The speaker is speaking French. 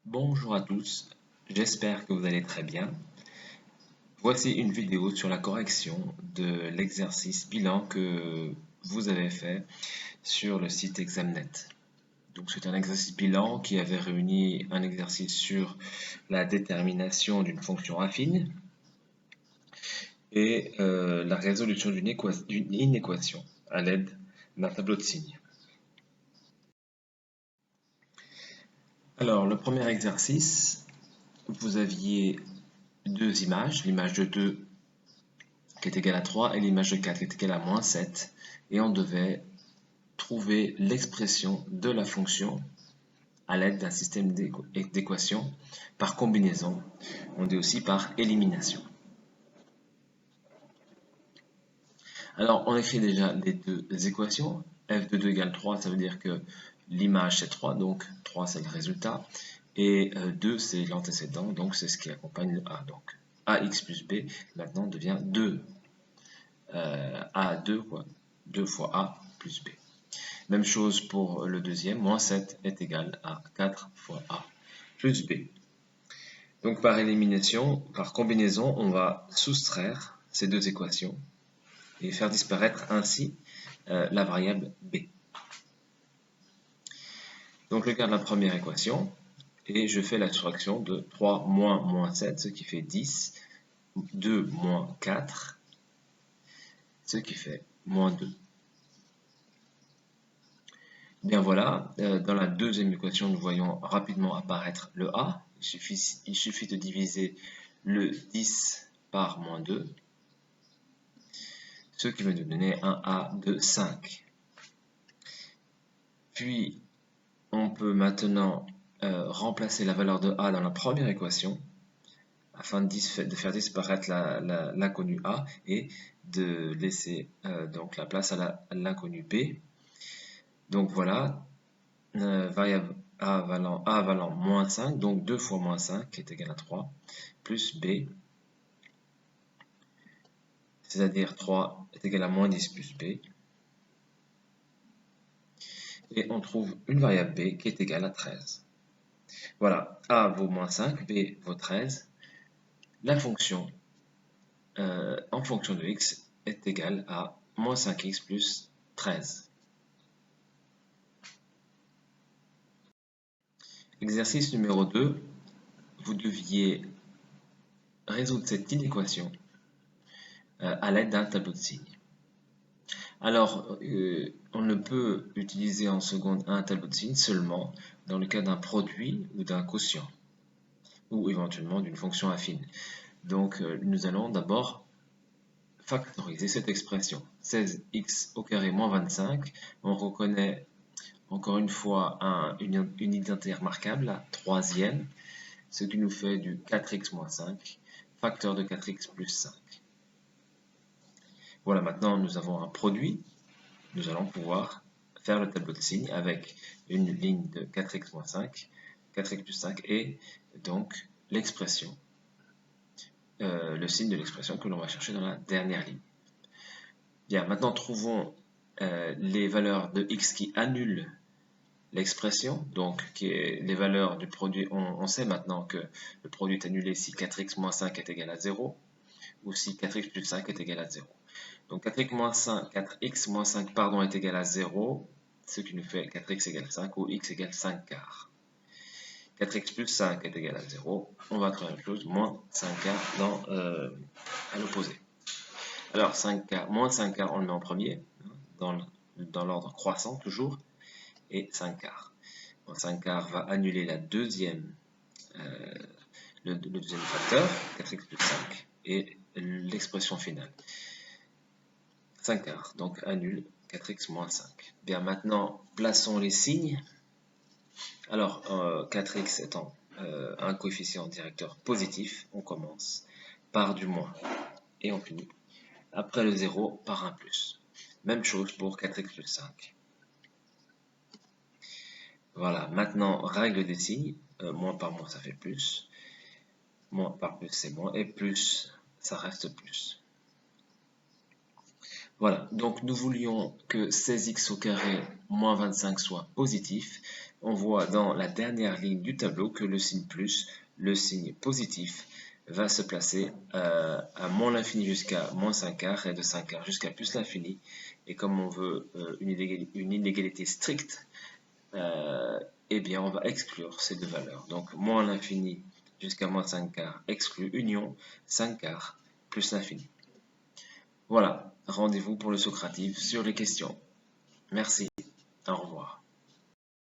Bonjour à tous, j'espère que vous allez très bien. Voici une vidéo sur la correction de l'exercice bilan que vous avez fait sur le site Examnet. Donc c'est un exercice bilan qui avait réuni un exercice sur la détermination d'une fonction affine et la résolution d'une inéquation à l'aide d'un tableau de signes. Alors le premier exercice, vous aviez deux images, l'image de 2 qui est égale à 3 et l'image de 4 qui est égale à moins 7. Et on devait trouver l'expression de la fonction à l'aide d'un système d'équations par combinaison. On dit aussi par élimination. Alors, on écrit déjà les deux équations. F de 2 égale 3, ça veut dire que l'image c'est 3, donc 3 c'est le résultat. Et 2 c'est l'antécédent, donc c'est ce qui accompagne le A. Donc AX plus B maintenant devient 2. A2, quoi. 2 fois A plus B. Même chose pour le deuxième, moins 7 est égal à 4 fois A plus B. Donc par élimination, par combinaison, on va soustraire ces deux équations et faire disparaître ainsi la variable B. Donc je garde la première équation et je fais la soustraction de 3 moins moins 7, ce qui fait 10, 2 moins 4, ce qui fait moins 2. Bien voilà, dans la deuxième équation, nous voyons rapidement apparaître le A. Il suffit de diviser le 10 par moins 2, ce qui va nous donner un A de 5. Puis, on peut maintenant remplacer la valeur de A dans la première équation, afin de faire disparaître l'inconnu A et de laisser donc la place à l'inconnu B. Donc voilà, variable A valant moins 5, donc 2 fois moins 5 qui est égal à 3, plus B, c'est-à-dire 3 est égal à moins 10 plus B. Et on trouve une variable B qui est égale à 13. Voilà, A vaut moins 5, B vaut 13. La fonction en fonction de x est égale à moins 5x plus 13. Exercice numéro 2, vous deviez résoudre cette inéquation à l'aide d'un tableau de signes. Alors, on ne peut utiliser en seconde un tableau de signes seulement dans le cas d'un produit ou d'un quotient, ou éventuellement d'une fonction affine. Donc, nous allons d'abord factoriser cette expression. 16x au carré moins 25, on reconnaît encore une fois une identité remarquable, la troisième, ce qui nous fait du 4x moins 5, facteur de 4x plus 5. Voilà, maintenant nous avons un produit. Nous allons pouvoir faire le tableau de signes avec une ligne de 4x moins 5, 4x plus 5 et donc l'expression, le signe de l'expression que l'on va chercher dans la dernière ligne. Bien, maintenant trouvons les valeurs de x qui annulent l'expression, donc qui est les valeurs du produit. On sait maintenant que le produit est annulé si 4x moins 5 est égal à 0 ou si 4x plus 5 est égal à 0. Donc 4x moins 5, 4x moins 5 pardon, est égal à 0, ce qui nous fait 4x égale 5 ou x égale 5 quarts. 4x plus 5 est égal à 0, on va trouver la même chose, moins 5 quarts à l'opposé. Alors 5 quarts, moins 5 quarts, on le met en premier, dans l'ordre croissant toujours, et 5 quarts. Bon, 5 quarts va annuler le deuxième facteur, 4x plus 5, et l'expression finale. 5 quarts, donc annule 4x moins 5. Bien, maintenant, plaçons les signes. Alors, 4x étant un coefficient directeur positif, on commence par du moins et on finit après le 0 par un plus. Même chose pour 4x plus 5. Voilà, maintenant, règle des signes. Moins par moins, ça fait plus. Moins par plus, c'est moins. Et plus, ça reste plus. Voilà, donc nous voulions que 16x au carré moins 25 soit positif. On voit dans la dernière ligne du tableau que le signe plus, le signe positif, va se placer à moins l'infini jusqu'à moins 5 quarts et de 5 quarts jusqu'à plus l'infini. Et comme on veut une inégalité stricte, eh bien on va exclure ces deux valeurs. Donc moins l'infini jusqu'à moins 5 quarts exclut union 5 quarts plus l'infini. Voilà, rendez-vous pour le Socrative sur les questions. Merci, au revoir.